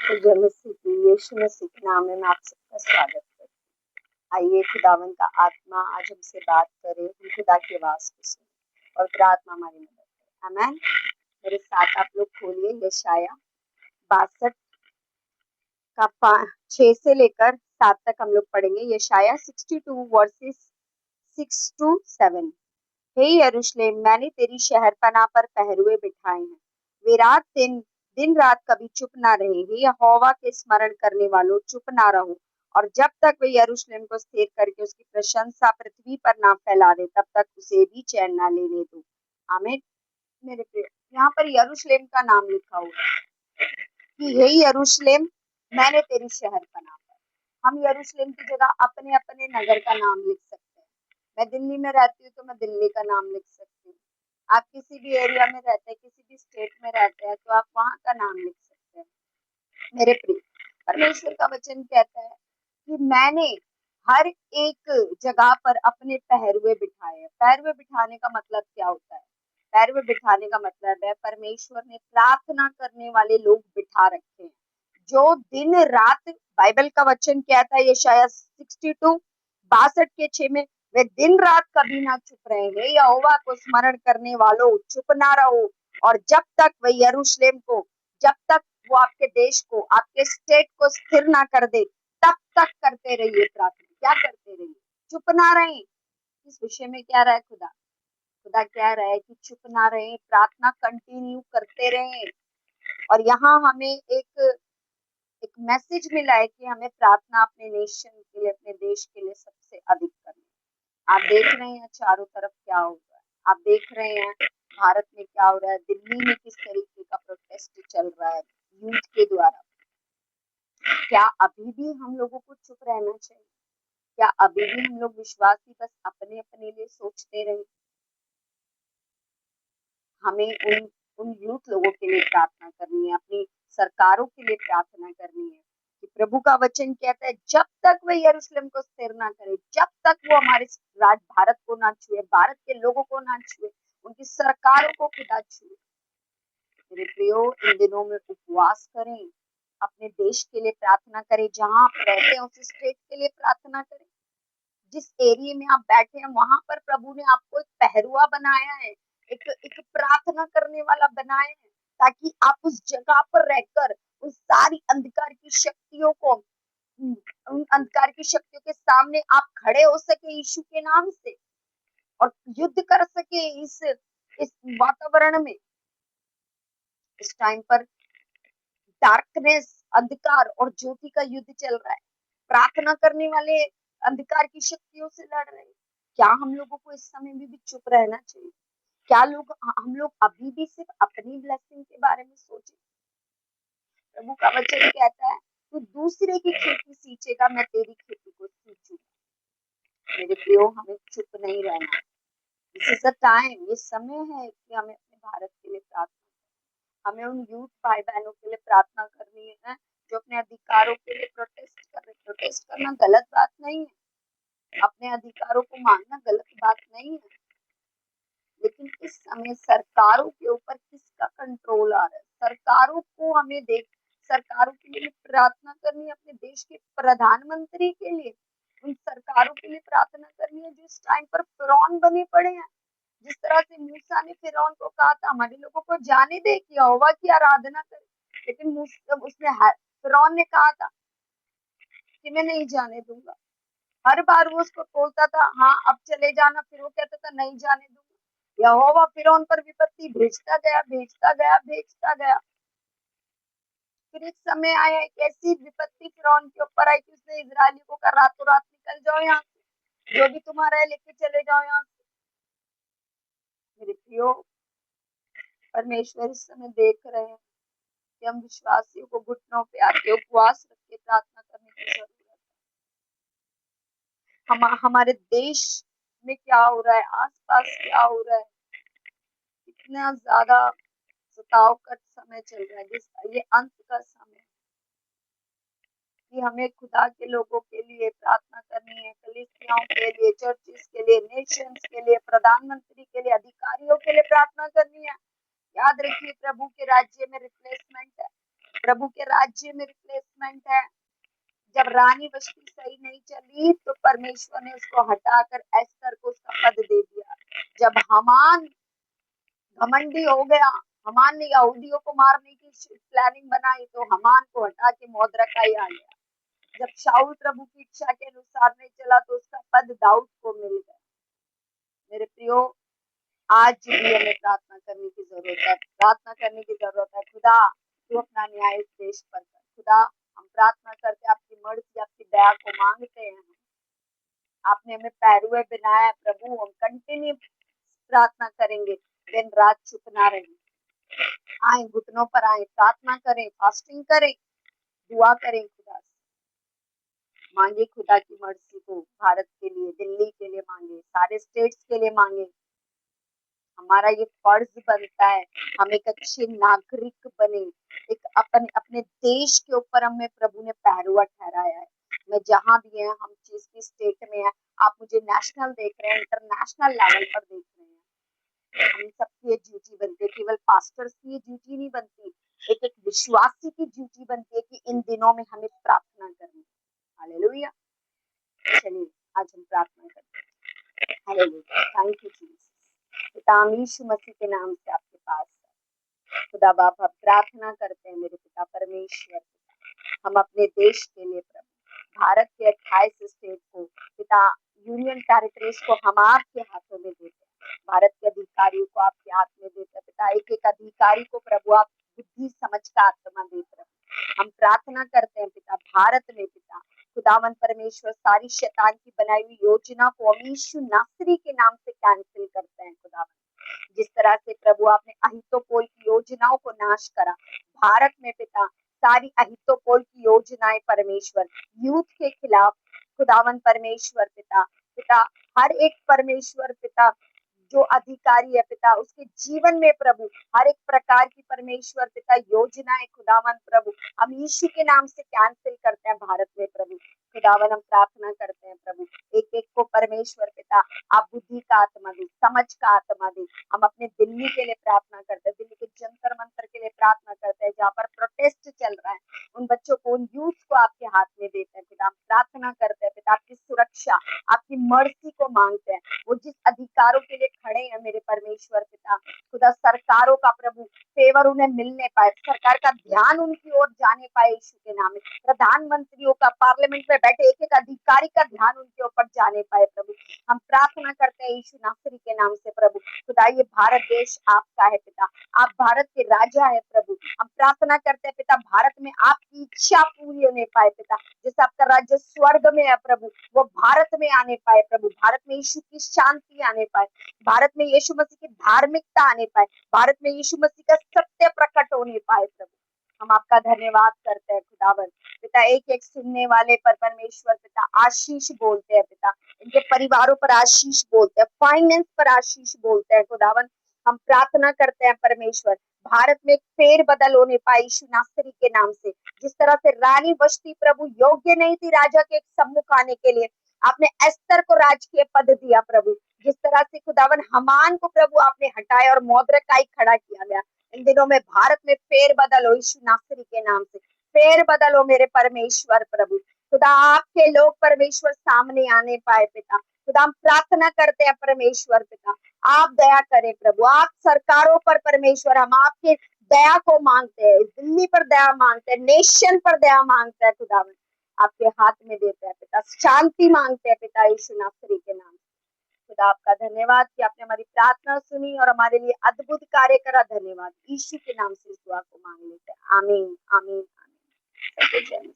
तो जय मसीह की यीशु मसीह के नाम में मैं आप सबका स्वागत करती हूँ। आइए खुदावन का आत्मा आज हमसे बात करे, हम खुदा की आवाज को सुने और खुदा आत्मा हमारी मदद करे। आमीन। मेरे साथ आप लोग खोलिए यशाया 62 का 6 से लेकर 7 तक हम लोग पढ़ेंगे। यशाया 62 वर्सेस 6 to 7। हे यरूशलेम, मैंने तेरी शहरपनाह पर पहरुए बिठाए हैं, वे रात दिन रात कभी चुप ना रहे। हे यहोवा के स्मरण करने वालों, चुप ना रहो, और जब तक वे यरूशलेम को स्थिर करके उसकी प्रशंसा पृथ्वी पर ना फैला दे, तब तक उसे भी चैन ना लेने दो। आमीन। मेरे प्रिय, यहाँ पर यरूशलेम का नाम लिखा हुआ है कि हे यरूशलेम, मैंने तेरी शहरपनाह पर। हम यरूशलेम की जगह अपने अपने नगर का नाम लिख सकते हैं। मैं दिल्ली में रहती हूँ तो मैं दिल्ली का नाम लिख सकती हूँ। आप किसी भी एरिया में रहते हैं, किसी भी स्टेट में रहते हैं, तो आप वहाँ का नाम लिख सकते हैं। मेरे प्रिय, परमेश्वर का वचन कहता है कि मैंने हर एक जगह पर अपने पहरुए बिठाए हैं। पहरुए बिठाने का मतलब क्या होता है? पहरुए बिठाने का मतलब है परमेश्वर ने प्रार्थना करने वाले लोग बिठा रखे हैं, जो दिन रात, बाइबल का वचन कहता है यशाया 62 के 6 में, वे दिन रात कभी ना चुप रहे हैं। यहोवा को स्मरण करने वालों, चुप ना रहो, और जब तक वे यरूशलेम को, जब तक वो आपके देश को, आपके स्टेट को स्थिर ना कर दे, तब तक करते रहिए प्रार्थना। क्या करते रहिए? चुप ना रहे। इस विषय में क्या रहा है खुदा? खुदा क्या रहा है कि चुप ना रहे, प्रार्थना कंटिन्यू करते रहे। और यहाँ हमें एक मैसेज मिला है कि हमें प्रार्थना अपने नेशन के लिए, अपने देश के लिए सबसे अधिक करनी है। आप देख रहे हैं चारों तरफ क्या हो रहा है, आप देख रहे हैं भारत में क्या हो रहा है, दिल्ली में किस तरीके का प्रोटेस्ट चल रहा है यूथ के द्वारा। क्या अभी भी हम लोगों को चुप रहना चाहिए? क्या अभी भी हम लोग विश्वासी बस अपने अपने लिए सोचते रहे? हमें उन यूथ लोगों के लिए प्रार्थना करनी है, अपनी सरकारों के लिए प्रार्थना करनी है कि प्रभु का वचन कहता है जब तक वे यरूशलेम को स्थिर ना करे, जब तक वो हमारे राज भारत को ना छुए, भारत के लोगों को ना छुए, उनकी सरकारों को खुदा छुए। मेरे प्रियो, इन दिनों में उपवास करें, अपने देश के लिए प्रार्थना करें, जहां आप रहते हैं उस स्टेट के लिए प्रार्थना करें, जिस एरिया में आप बैठे हैं वहां पर प्रभु ने आपको एक पहरुआ बनाया है, एक प्रार्थना करने वाला बनाया है, ताकि आप उस जगह पर रहकर उस सारी अंधकार की शक्तियों को, उन अंधकार की शक्तियों के सामने आप खड़े हो सके यीशु के नाम से, और युद्ध कर सके इस वातावरण में। इस टाइम पर डार्कनेस, अंधकार और ज्योति का युद्ध चल रहा है। प्रार्थना करने वाले अंधकार की शक्तियों से लड़ रहे हैं। क्या हम लोगों को इस समय में भी चुप रहना चाहिए? क्या हम लोग अभी भी सिर्फ अपनी ब्लेसिंग के बारे में सोचे? प्रभु का वचन कहता है तू दूसरे की खेती सींचेगा, मैं तेरी खेती को सींचूंगा। मेरे प्रियो, हमें चुप नहीं रहना। दिस इज द टाइम, ये समय है कि हमें अपने भारत के लिए प्रार्थना, हमें उन यूथ भाई बहनों के लिए प्रार्थना करनी है जो अपने अधिकारों के लिए प्रोटेस्ट कर रहे हैं। प्रोटेस्ट करना गलत बात नहीं है, अपने अधिकारों को मांगना गलत बात नहीं है, लेकिन इस समय सरकारों के ऊपर किसका कंट्रोल आ रहा है? सरकारों को हमें सरकारों के लिए प्रार्थना करनी है, अपने देश के प्रधानमंत्री के लिए, उन सरकारों के लिए प्रार्थना करनी है जो इस टाइम पर फिरौन बने पड़े हैं। जिस तरह से मूसा ने फिरौन को कहा था हमारे लोगों को जाने दे, कि यहोवा की आराधना करे, लेकिन फिरौन ने कहा था कि मैं नहीं जाने दूंगा। हर बार वो उसको बोलता था हाँ अब चले जाना, फिर वो कहता था नहीं जाने दूंगा। यहोवा फिरौन पर विपत्ति भेजता गया, भेजता गया, भेजता गया। फिर एक समय आया, एक ऐसी विपत्ति फिरौन के ऊपर आई कि उसने इजरायलियों को कहा रातों रात निकल जाओ यहाँ से, जो भी तुम्हारा है लेके चले जाओ यहाँ से। मेरे प्रियो, परमेश्वर इस समय देख रहे हैं कि हम विश्वासियों को घुटनों पे आके उपवास रख के प्रार्थना करने की जरूरत है। हमारे देश में क्या हो रहा है, आसपास क्या हो रहा है, इतना ज्यादा सताव का समय चल रहा है, ये अंत का समय है कि हमें खुदा के लोगों के लिए प्रार्थना करनी है, कलीसियाओं के लिए, चर्चिस के लिए, नेशंस के लिए, प्रधानमंत्री के लिए, अधिकारियों के लिए प्रार्थना करनी है। याद रखिए प्रभु के राज्य में रिप्लेसमेंट है, प्रभु के राज्य में रिप्लेसमेंट है। जब रानी वष्टी सही नहीं चली तो परमेश्वर ने उसको हटाकर एस्तर को उसका पद दे दिया। जब हमान घमंडी हो गया, हमान ने यहूदियों को मारने की प्लानिंग बनाई तो हमान को हटा के मोर्देखाई आ गया। जब शाऊल प्रभु की इच्छा के अनुसार नहीं चला तो उसका पद दाऊद को मिल गया। मेरे प्रियो, आज भी हमें प्रार्थना करने की जरूरत है, प्रार्थना करने की जरूरत है। खुदा तू अपना न्याय इस देश पर कर। खुदा हम प्रार्थना करते, आपकी मर्जी, आपकी दया को मांगते हैं। आपने हमें पैरुए बनाया प्रभु, हम कंटिन्यू प्रार्थना करेंगे, दिन रात चुप ना रहेंगे। आए घुटनों पर आए, प्रार्थना करें, फास्टिंग करें, दुआ करें। खुदा मांगे, खुदा की मर्जी को भारत के लिए, दिल्ली के लिए मांगे, सारे स्टेट्स के लिए मांगे। हमारा ये फर्ज बनता है, हम एक अच्छे नागरिक बने। एक अपने देश के ऊपर हमें प्रभु ने पहरुआ ठहराया है। मैं जहां भी है, हम जिस भी स्टेट में है, आप मुझे नेशनल देख रहे हैं, इंटरनेशनल लेवल पर देख रहे हैं, हम सबकी ये ड्यूटी बनती है। केवल पास्टर्स की ये ड्यूटी नहीं बनती, एक एक विश्वासी की ड्यूटी बनती है कि इन दिनों में हमें प्रार्थना करनी। हालेलुया। चलिए आज हम प्रार्थना करते हैं। Hallelujah, thank you Jesus. पिता यीशु मसीह के नाम से आपके पास है। खुदा बाप, हम प्रार्थना करते हैं मेरे पिता परमेश्वर, हम अपने देश के लिए प्रभु, भारत के 28 स्टेट को पिता, यूनियन टेरिटरीज को हम आपके हाथों में देते हैं। भारत के अधिकारियों को आपके हाथ में देते हैं पिता। एक एक अधिकारी को प्रभु आप बुद्धि समझ का आत्मा देते हैं। हम प्रार्थना करते हैं पिता, भारत में पिता खुदावन परमेश्वर, सारी शैतान की बनाई हुई योजना को हम यीशु नासरी के नाम से कैंसिल करते हैं। खुदावन, जिस तरह से प्रभु आपने अहितोपोल की योजनाओं को नाश करा भारत में पिता, सारी अहितोपोल की योजनाएं परमेश्वर यूथ के खिलाफ, खुदावन परमेश्वर पिता, हर एक परमेश्वर पिता जो अधिकारी है पिता, उसके जीवन में प्रभु हर एक प्रकार की परमेश्वर पिता योजनाएं खुदावन प्रभु हम यीशु के नाम से कैंसिल करते हैं भारत में प्रभु। खुदावन हम प्रार्थना करते हैं प्रभु, एक एक को परमेश्वर पिता आप बुद्धि का आत्मा दे, समझ का आत्मा दे। हम अपने दिल्ली के लिए प्रार्थना करते हैं, दिल्ली के जंतर मंतर के लिए प्रार्थना करते हैं, जहाँ पर प्रोटेस्ट चल रहा है, उन बच्चों को, उन यूथ को आपके हाथ में देते हैं पिता। हम प्रार्थना करते हैं पिता, आपकी सुरक्षा, आपकी मर्जी को मांगते हैं। वो जिस अधिकारों के लिए खड़े हैं मेरे परमेश्वर पिता, खुदा सरकारों का प्रभु फेवर उन्हें मिलने पाए, सरकार का ध्यान उनकी ओर जाने पाए यीशु के नाम में। प्रधानमंत्रियों का, पार्लियामेंट में बैठे एक एक अधिकारी का ध्यान उनके ऊपर जाने पाए प्रभु। हम प्रार्थना करते हैं यीशु नासरी के नाम से प्रभु। खुदा ये भारत देश आपका है पिता, आप भारत के राजा है प्रभु। हम प्रार्थना करते हैं पिता, भारत में आपकी इच्छा पूरी होने पाए पिता, जैसे आपका राज्य स्वर्ग में है प्रभु, वो भारत में आने पाए प्रभु। भारत में यीशु की शांति आने पाए, भारत में यीशु मसीह की धार्मिकता आने पाए, भारत में यीशु मसीह का सत्य प्रकट होने पाए प्रभु। हम आपका धन्यवाद करते हैं खुदावन पिता, एक एक सुनने वाले पर परमेश्वर पिता आशीष बोलते हैं पिता, इनके परिवारों पर आशीष बोलते हैं, फाइनेंस पर आशीष बोलते हैं खुदावन। हम प्रार्थना करते हैं परमेश्वर, भारत में एक फेर बदल होने पाए यीशु नासरी के नाम से। जिस तरह से रानी वष्टी प्रभु योग्य नहीं थी राजा के सम्मुख आने के लिए, आपने एस्तर को राजकीय पद दिया प्रभु। जिस तरह से खुदावन हमान को प्रभु आपने हटाया और मोर्देखाई खड़ा किया गया, इन दिनों में भारत में फेर बदल हो यीशु नासरी के नाम से, फेर बदल हो मेरे परमेश्वर प्रभु। खुदा आपके लोग परमेश्वर सामने आने पाए पिता। खुदा हम प्रार्थना करते हैं परमेश्वर पिता, आप दया करें प्रभु, आप सरकारों पर परमेश्वर, हम आपके दया को मांगते हैं, दिल्ली पर दया मांगते हैं, नेशन पर दया मांगते हैं खुदावन, आपके हाथ में देते हैं पिता, शांति मांगते हैं पिता यीशु नासरी के नाम। खुदा आपका धन्यवाद कि आपने हमारी प्रार्थना सुनी और हमारे लिए अद्भुत कार्य करा। धन्यवाद, यीशु के नाम से इस दुआ को मांग लेते हैं, आमीन आमीन आमीन।